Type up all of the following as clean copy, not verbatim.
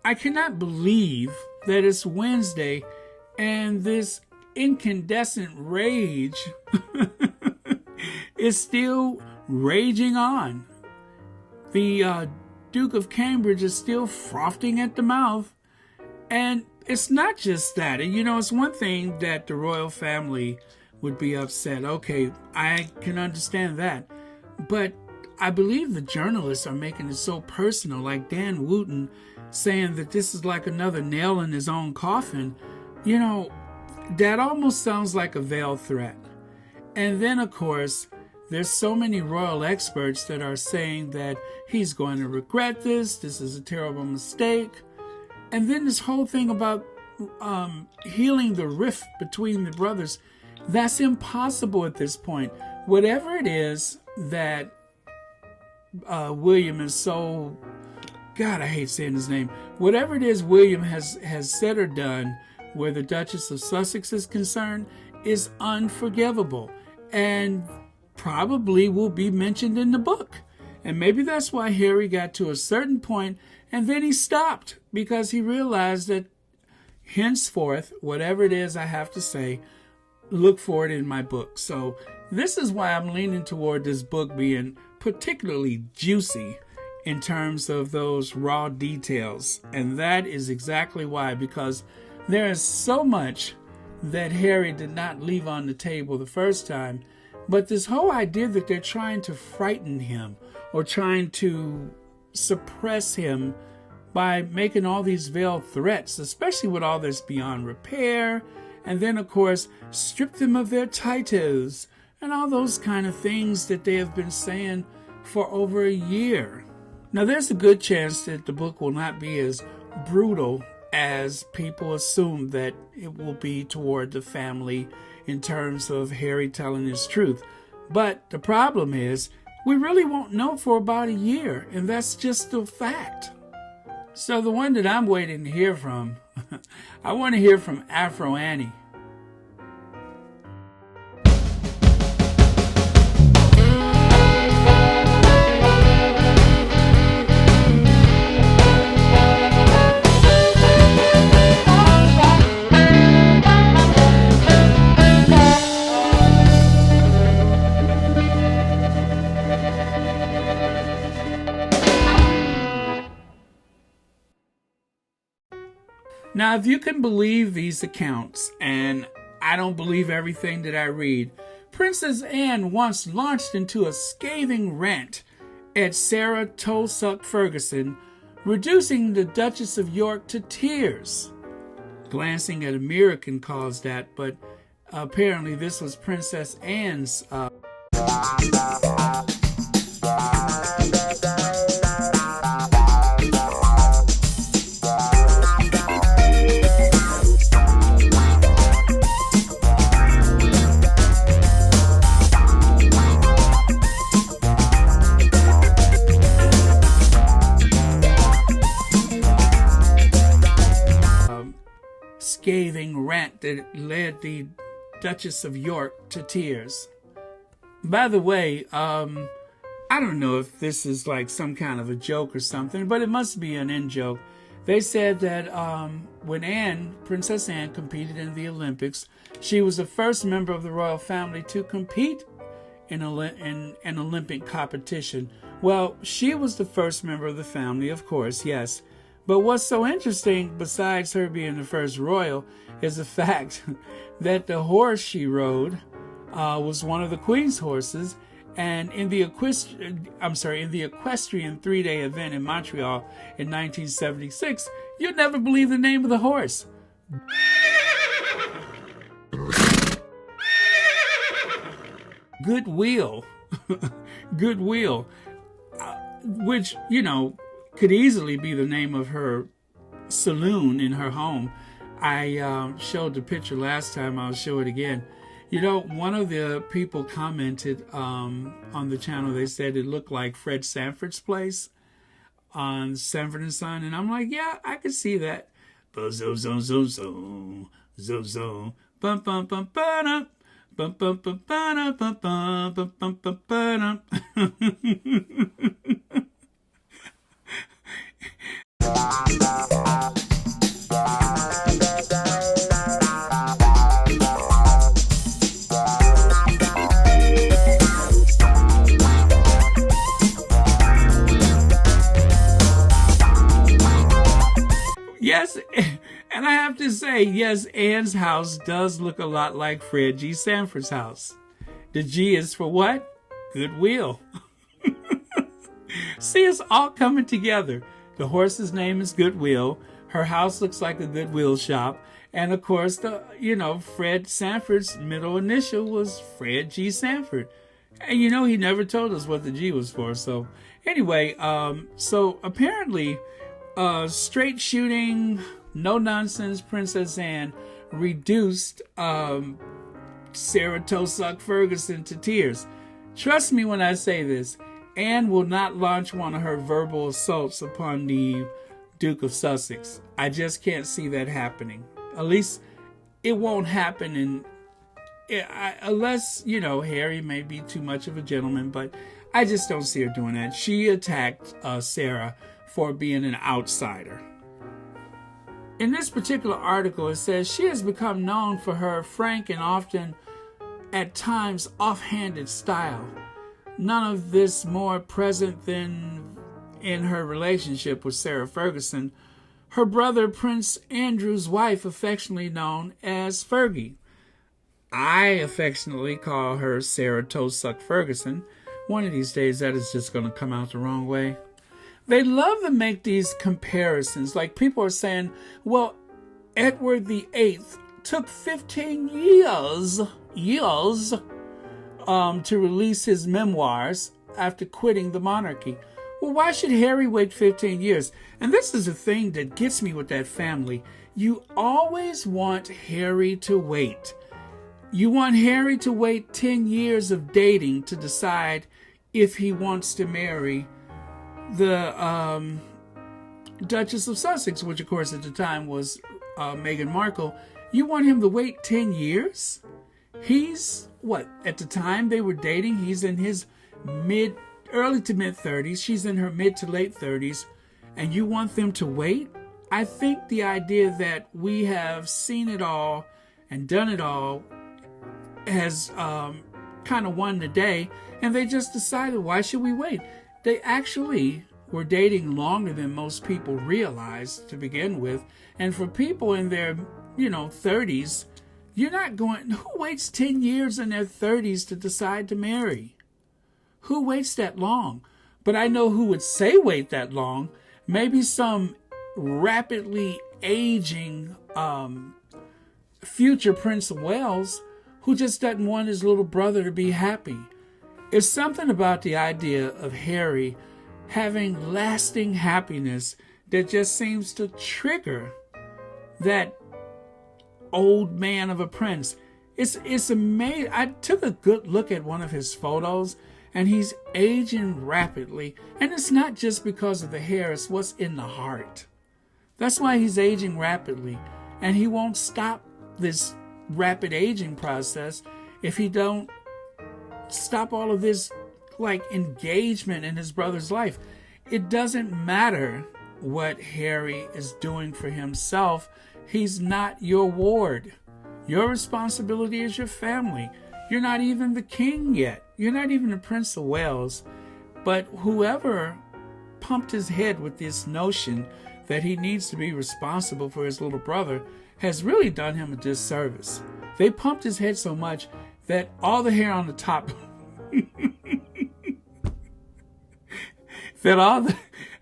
I cannot believe that it's Wednesday and this incandescent rage is still raging on. The Duke of Cambridge is still frothing at the mouth. And it's not just that. And, it's one thing that the royal family would be upset. Okay, I can understand that. But I believe the journalists are making it so personal, like Dan Wooten saying that this is like another nail in his own coffin. That almost sounds like a veiled threat. And then, of course, there's so many royal experts that are saying that he's going to regret this. This is a terrible mistake. And then this whole thing about healing the rift between the brothers, that's impossible at this point. Whatever it is that William is so, God, I hate saying his name. Whatever it is William has said or done where the Duchess of Sussex is concerned is unforgivable and probably will be mentioned in the book. And maybe that's why Harry got to a certain point and then he stopped, because he realized that henceforth, whatever it is I have to say, look for it in my book. So this is why I'm leaning toward this book being particularly juicy in terms of those raw details. And that is exactly why, because there is so much that Harry did not leave on the table the first time. But this whole idea that they're trying to frighten him or trying to suppress him by making all these veiled threats, especially with all this beyond repair, and then, of course, strip them of their titles and all those kind of things that they have been saying for over a year. Now, there's a good chance that the book will not be as brutal as people assume that it will be toward the family in terms of Harry telling his truth. But the problem is, we really won't know for about a year, and that's just a fact. So the one that I'm waiting to hear from, I want to hear from Afro Annie. Now, if you can believe these accounts, and I don't believe everything that I read, Princess Anne once launched into a scathing rant at Sarah Tolsuck Ferguson, reducing the Duchess of York to tears. Glancing at a mirror can cause that, but apparently this was Princess Anne's scathing rant that led the Duchess of York to tears. By the way, I don't know if this is like some kind of a joke or something, but it must be an in-joke. They said that when Princess Anne competed in the Olympics, she was the first member of the royal family to compete in an Olympic competition. Well, she was the first member of the family, of course, yes. But what's so interesting, besides her being the first royal, is the fact that the horse she rode was one of the Queen's horses. And in the equestrian 3-day event in Montreal in 1976, you'd never believe the name of the horse. Goodwill. Goodwill. Which, could easily be the name of her saloon in her home. I showed the picture last time. I'll show it again. One of the people commented on the channel. They said it looked like Fred Sanford's place on Sanford and Son, and I'm like, yeah, I could see that. Zo zo zo zo zo zo bum bum bum ba bum bum bum ba bum bum bum bum ba. Yes, and I have to say, yes, Anne's house does look a lot like Fred G. Sanford's house. The G is for what? Goodwill. See, it's all coming together. The horse's name is Goodwill. Her house looks like a Goodwill shop. And of course, Fred Sanford's middle initial was Fred G. Sanford. And he never told us what the G was for. So anyway, so apparently, straight shooting, no nonsense Princess Anne reduced Sarah Tosuck Ferguson to tears. Trust me when I say this, Anne will not launch one of her verbal assaults upon the Duke of Sussex. I just can't see that happening. At least it won't happen unless, Harry may be too much of a gentleman, but I just don't see her doing that. She attacked Sarah for being an outsider. In this particular article, it says she has become known for her frank and often, at times, offhanded style. None of this more present than in her relationship with Sarah Ferguson, her brother Prince Andrew's wife, affectionately known as Fergie. I affectionately call her Sarah Tosuck Ferguson. One of these days, that is just going to come out the wrong way. They love to make these comparisons. Like people are saying, well, Edward VIII took 15 years to release his memoirs after quitting the monarchy. Well, why should Harry wait 15 years? And this is the thing that gets me with that family. You always want Harry to wait. You want Harry to wait 10 years of dating to decide if he wants to marry the Duchess of Sussex, which of course at the time was Meghan Markle. You want him to wait 10 years? He's, at the time they were dating, he's in his early to mid 30s. She's in her mid to late 30s. And you want them to wait? I think the idea that we have seen it all and done it all has kind of won the day. And they just decided, why should we wait? They actually were dating longer than most people realized to begin with. And for people in their, 30s, you're not going, who waits 10 years in their 30s to decide to marry? Who waits that long? But I know who would say wait that long. Maybe some rapidly aging future Prince of Wales who just doesn't want his little brother to be happy. It's something about the idea of Harry having lasting happiness that just seems to trigger that old man of a prince. It's amazing. I took a good look at one of his photos, and he's aging rapidly. And it's not just because of the hair, it's what's in the heart. That's why he's aging rapidly. And he won't stop this rapid aging process if he don't stop all of this engagement in his brother's life. It doesn't matter what Harry is doing for himself. He's not your ward. Your responsibility is your family. You're not even the king yet. You're not even the Prince of Wales. But whoever pumped his head with this notion that he needs to be responsible for his little brother has really done him a disservice. They pumped his head so much that all the hair on the top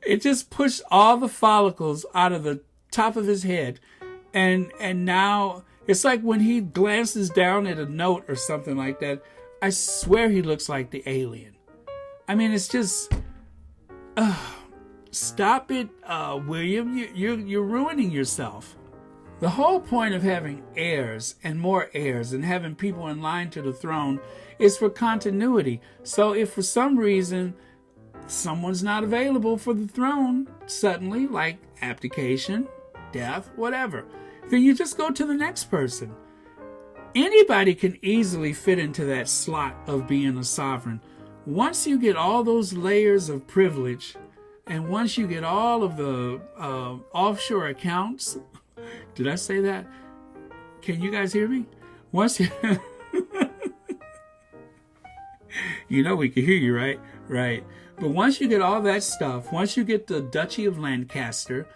it just pushed all the follicles out of the top of his head. And now it's like when he glances down at a note or something like that, I swear he looks like the alien. I mean, it's just stop it, William. You're ruining yourself. The whole point of having heirs and more heirs and having people in line to the throne is for continuity. So if for some reason someone's not available for the throne suddenly, like abdication, death, whatever, then you just go to the next person. Anybody can easily fit into that slot of being a sovereign. Once you get all those layers of privilege, And once you get all of the offshore accounts, did I say that? Can you guys hear me? Once you, you know we can hear you, right? Right. But once you get all that stuff, once you get the Duchy of Lancaster,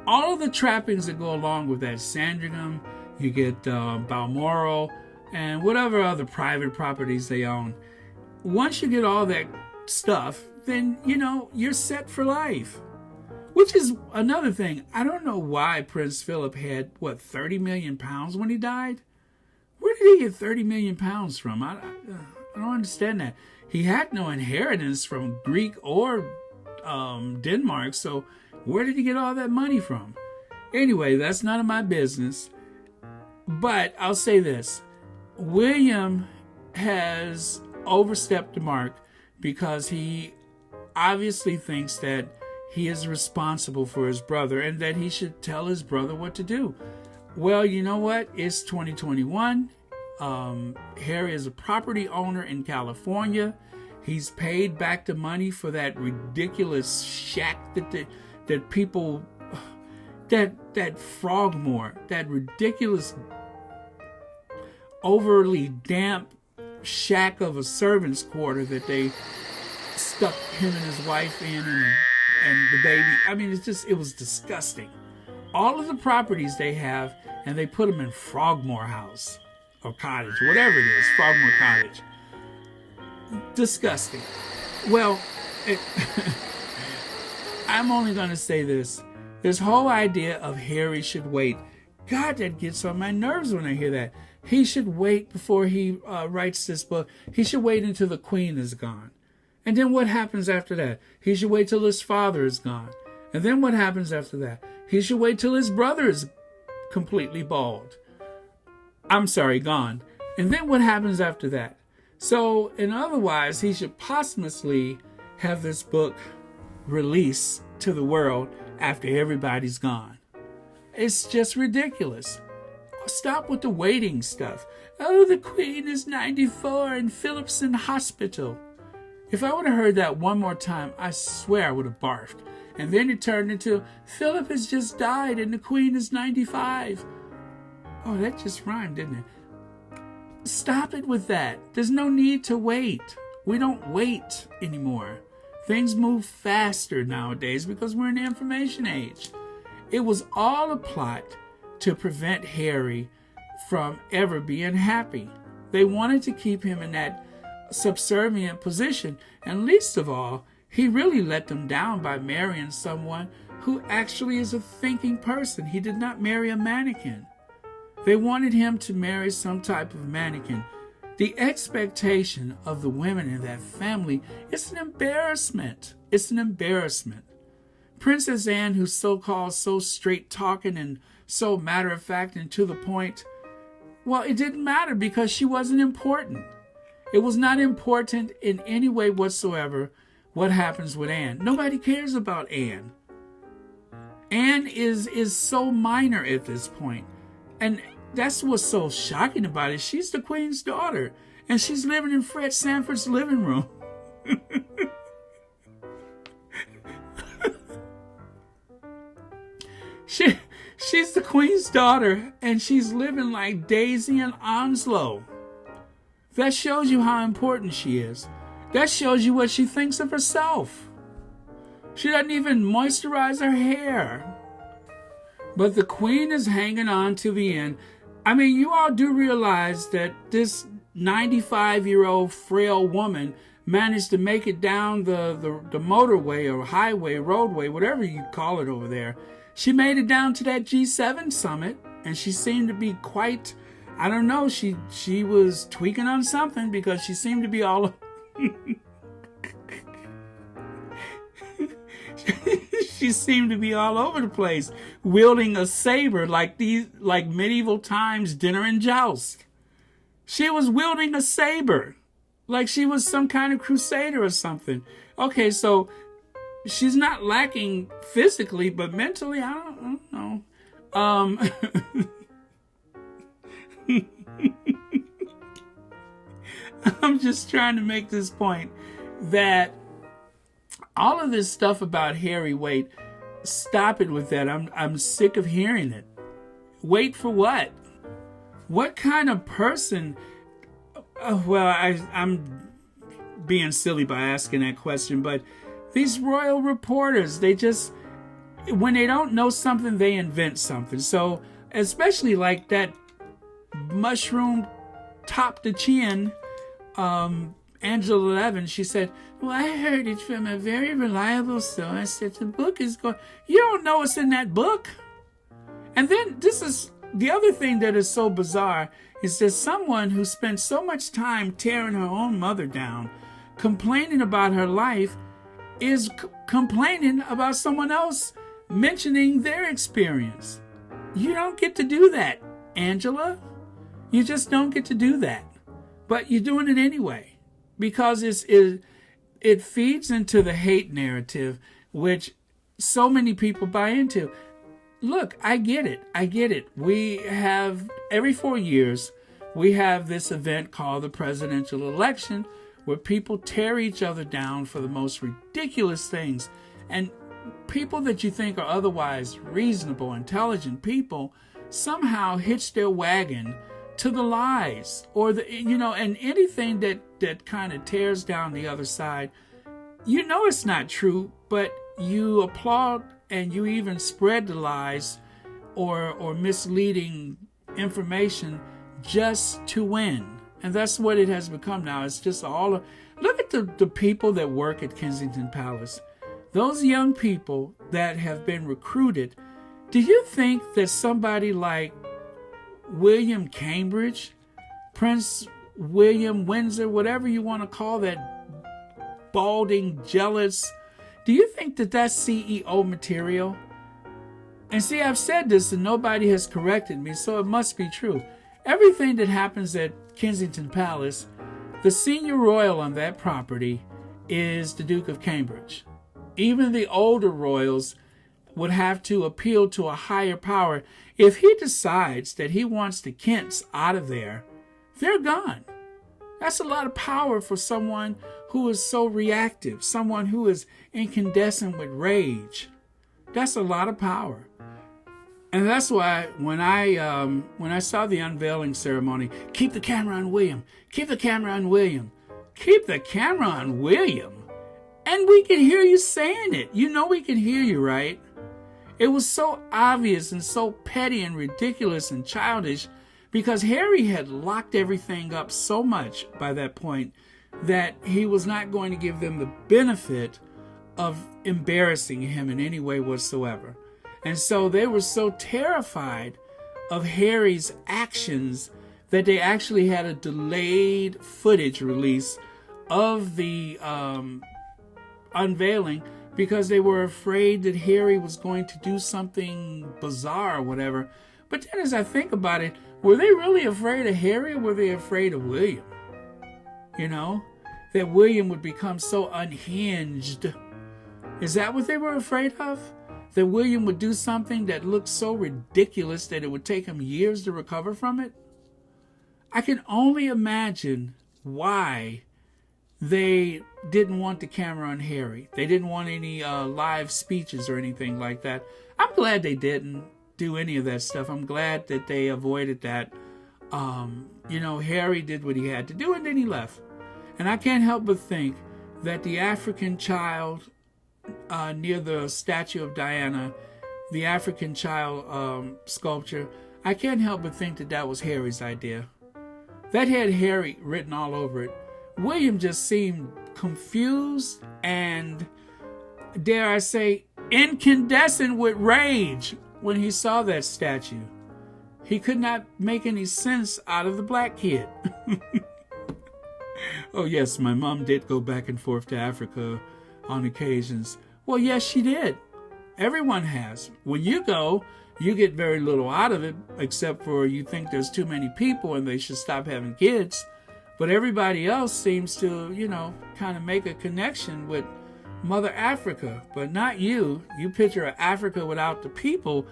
all of the trappings that go along with that, Sandringham, you get Balmoral, and whatever other private properties they own. Once you get all that stuff, then, you know, you're set for life. Which is another thing. I don't know why Prince Philip had, 30 million pounds when he died? Where did he get 30 million pounds from? I don't understand that. He had no inheritance from Greek or Denmark, so where did he get all that money from? Anyway, that's none of my business. But I'll say this. William has overstepped the mark because he obviously thinks that he is responsible for his brother and that he should tell his brother what to do. Well, you know what? It's 2021. Harry is a property owner in California. He's paid back the money for that ridiculous shack that people, that Frogmore, that ridiculous, overly damp shack of a servant's quarter that they stuck him and his wife in and the baby. I mean, it was disgusting. All of the properties they have, and they put them in Frogmore House or Cottage, whatever it is, Frogmore Cottage. Disgusting. Well, I'm only going to say this. This whole idea of Harry should wait. God, that gets on my nerves when I hear that. He should wait before he writes this book. He should wait until the Queen is gone. And then what happens after that? He should wait till his father is gone. And then what happens after that? He should wait till his brother is completely bald. I'm sorry, gone. And then what happens after that? So, in otherwise, he should posthumously have this book released to the world after everybody's gone. It's just ridiculous. Stop with the waiting stuff. Oh, the Queen is 94 and Philip's in hospital. If I would have heard that one more time, I swear I would have barfed. And then it turned into, Philip has just died and the Queen is 95. Oh, that just rhymed, didn't it? Stop it with that. There's no need to wait. We don't wait anymore. Things move faster nowadays because we're in the information age. It was all a plot to prevent Harry from ever being happy. They wanted to keep him in that subservient position, and least of all, he really let them down by marrying someone who actually is a thinking person. He did not marry a mannequin. They wanted him to marry some type of mannequin. The expectation of the women in that family is an embarrassment. It's an embarrassment. Princess Anne, who's so-called so straight-talking and so matter-of-fact and to the point, well, it didn't matter because she wasn't important. It was not important in any way whatsoever what happens with Anne. Nobody cares about Anne. Anne is so minor at this point. And that's what's so shocking about it. She's the Queen's daughter. And she's living in Fred Sanford's living room. She's the Queen's daughter. And she's living like Daisy and Onslow. That shows you how important she is. That shows you what she thinks of herself. She doesn't even moisturize her hair. But the Queen is hanging on to the end. I mean, you all do realize that this 95-year-old frail woman managed to make it down the motorway or highway, roadway, whatever you call it over there. She made it down to that G7 summit, and she seemed to be quite, I don't know, she was tweaking on something because she seemed to be all... She seemed to be all over the place, wielding a saber like medieval times dinner and joust. She was wielding a saber like she was some kind of crusader or something. Okay, so she's not lacking physically, but mentally, I don't know. I'm just trying to make this point that All of this stuff about Harry, wait, stop it with that. I'm sick of hearing it. Wait for what? What kind of person? I'm being silly by asking that question, but these royal reporters, they just, when they don't know something, they invent something. So, especially like that mushroom top to chin, Angela Levin, she said, well, I heard it from a very reliable source that the book is going. You don't know what's in that book. And then this is the other thing that is so bizarre is that someone who spent so much time tearing her own mother down, complaining about her life, is complaining about someone else mentioning their experience. You don't get to do that, Angela. You just don't get to do that. But you're doing it anyway because it feeds into the hate narrative, which so many people buy into. Look, I get it. We have, every 4 years, we have this event called the presidential election where people tear each other down for the most ridiculous things. And people that you think are otherwise reasonable, intelligent people somehow hitch their wagon to the lies or and anything that kind of tears down the other side. You know it's not true, but you applaud and you even spread the lies or misleading information just to win. And that's what it has become now. It's just look at the people that work at Kensington Palace. Those young people that have been recruited. Do you think that somebody like William Cambridge, Prince William Windsor, whatever you want to call that balding, jealous, do you think that that's CEO material? And see, I've said this and nobody has corrected me, so it must be true. Everything that happens at Kensington Palace, the senior royal on that property is the Duke of Cambridge. Even the older royals would have to appeal to a higher power. If he decides that he wants the Kents out of there, they're gone. That's a lot of power for someone who is so reactive, someone who is incandescent with rage. That's a lot of power. And that's why when I saw the unveiling ceremony, keep the camera on William, keep the camera on William, keep the camera on William. And we can hear you saying it. You know we can hear you, right? It was so obvious and so petty and ridiculous and childish because Harry had locked everything up so much by that point that he was not going to give them the benefit of embarrassing him in any way whatsoever. And so they were so terrified of Harry's actions that they actually had a delayed footage release of the unveiling because they were afraid that Harry was going to do something bizarre or whatever. But then as I think about it, were they really afraid of Harry or were they afraid of William? You know, that William would become so unhinged. Is that what they were afraid of? That William would do something that looked so ridiculous that it would take him years to recover from it? I can only imagine why they didn't want the camera on Harry. They didn't want any live speeches or anything like that. I'm glad they didn't do any of that stuff. I'm glad that they avoided that. Harry did what he had to do and then he left. And I can't help but think that the African child near the statue of Diana, the African child sculpture, I can't help but think that that was Harry's idea. That had Harry written all over it. William just seemed confused and, dare I say, incandescent with rage when he saw that statue. He could not make any sense out of the black kid. Oh yes, my mom did go back and forth to Africa on occasions. Well, yes, she did. Everyone has. When you go, you get very little out of it, except for you think there's too many people and they should stop having kids. But everybody else seems to, kind of make a connection with Mother Africa. But not you. You picture Africa without the people,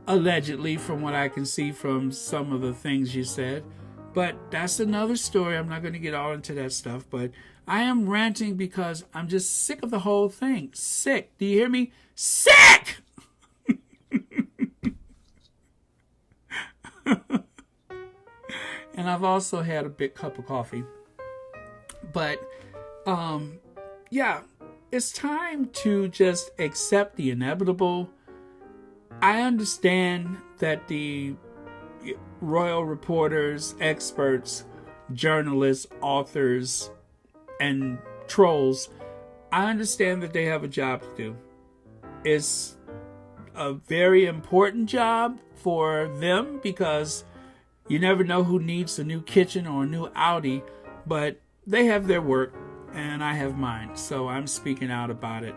allegedly, from what I can see from some of the things you said. But that's another story. I'm not going to get all into that stuff. But I am ranting because I'm just sick of the whole thing. Sick. Do you hear me? Sick! And I've also had a big cup of coffee. But, yeah, it's time to just accept the inevitable. I understand that the royal reporters, experts, journalists, authors, and trolls, I understand that they have a job to do. It's a very important job for them because you never know who needs a new kitchen or a new Audi, but they have their work and I have mine, so I'm speaking out about it.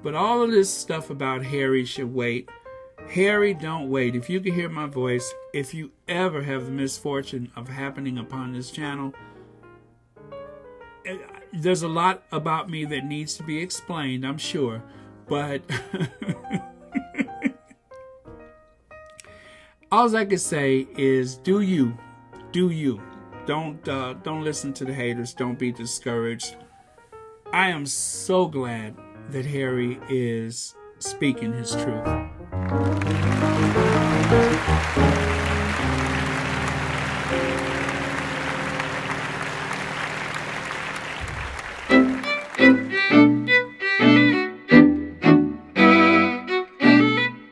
But all of this stuff about Harry should wait. Harry, don't wait. If you can hear my voice, if you ever have the misfortune of happening upon this channel, there's a lot about me that needs to be explained, I'm sure, but all I can say is do you. Don't listen to the haters. Don't be discouraged. I am so glad that Harry is speaking his truth.